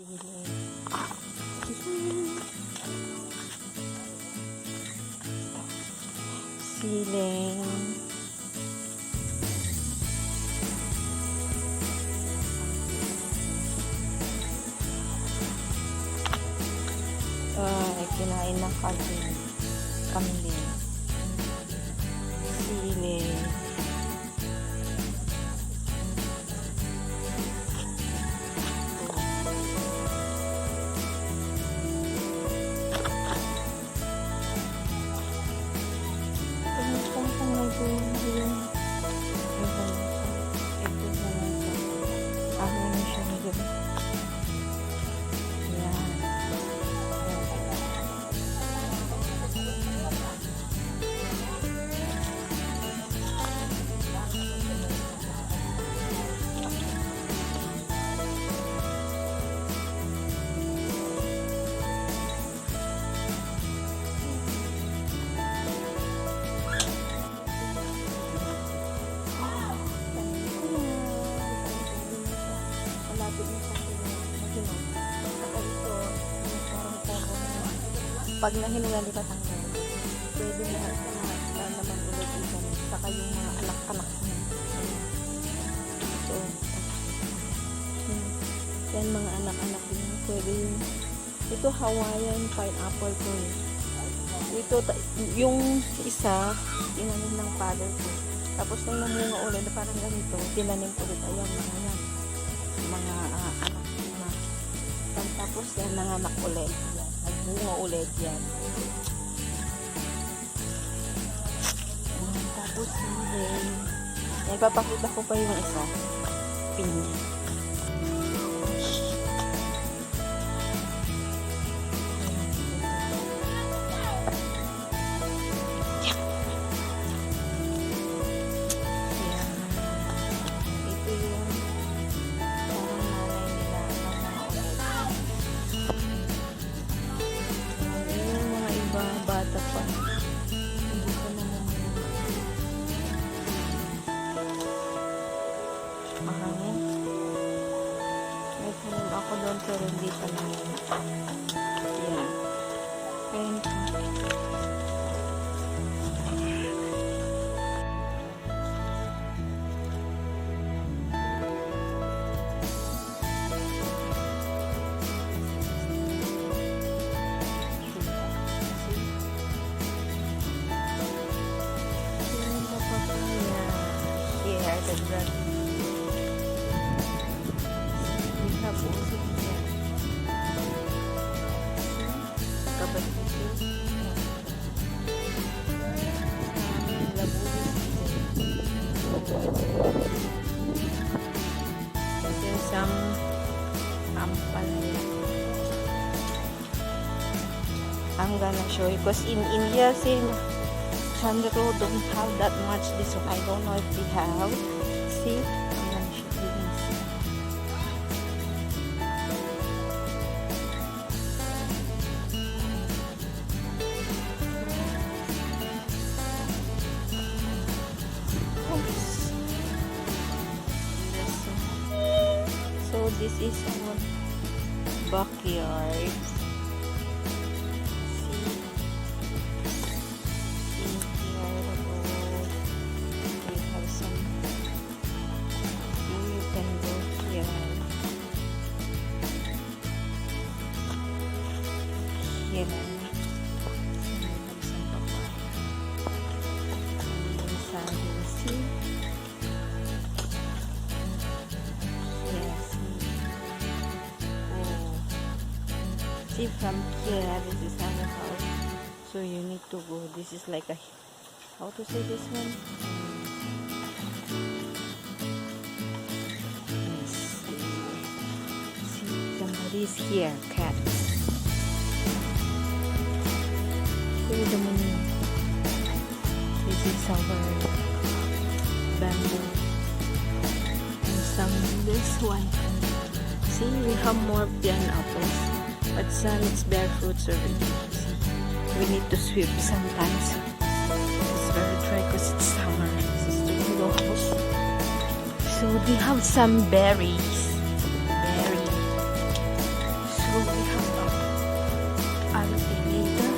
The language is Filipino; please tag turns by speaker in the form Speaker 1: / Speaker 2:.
Speaker 1: Siling. Siling. Kinain ng kambing. Kambing. Siling. Pag nahinugan, di ba tanggal? Pwede na naman ulit ikan. Saka yung mga anak-anak niya. So, yan mga anak-anak niya. Pwede yung, ito Hawaiian pineapple ko eh. Ito, yung isa, tinanim ng father ko. Tapos nung namunga ulit, parang ganito, tinanim ulit. Ayan, mga yan. Mga anak na. Tapos yan, nanganak ulit. Nagbunga ulit yan. Tapos siling. Yan, papakita ko pa yung isa. Pinya. Bata pa. Hindi ko naman mahangin. May tanim ako doon pero hindi pa namin. Yan. Ayan po. The bread. We have also here. Kabat ito. There's some ampalaya. I'm gonna show you because in India, Chandro don't have that much this one. I don't know if they have. See? I'm gonna show you this. Oops. So this is our backyard. Here. See from here, this is our house. So you need to go. This is like a, how to say this one? Yes. See, somebody is here, cats. The moon. This is our bamboo and some this one. See, we have more pineapples, but some it's bare fruits already. See, we need to sweep sometimes. It's very dry because it's summer. This is the window house. So they have some berries.
Speaker 2: we have alligator,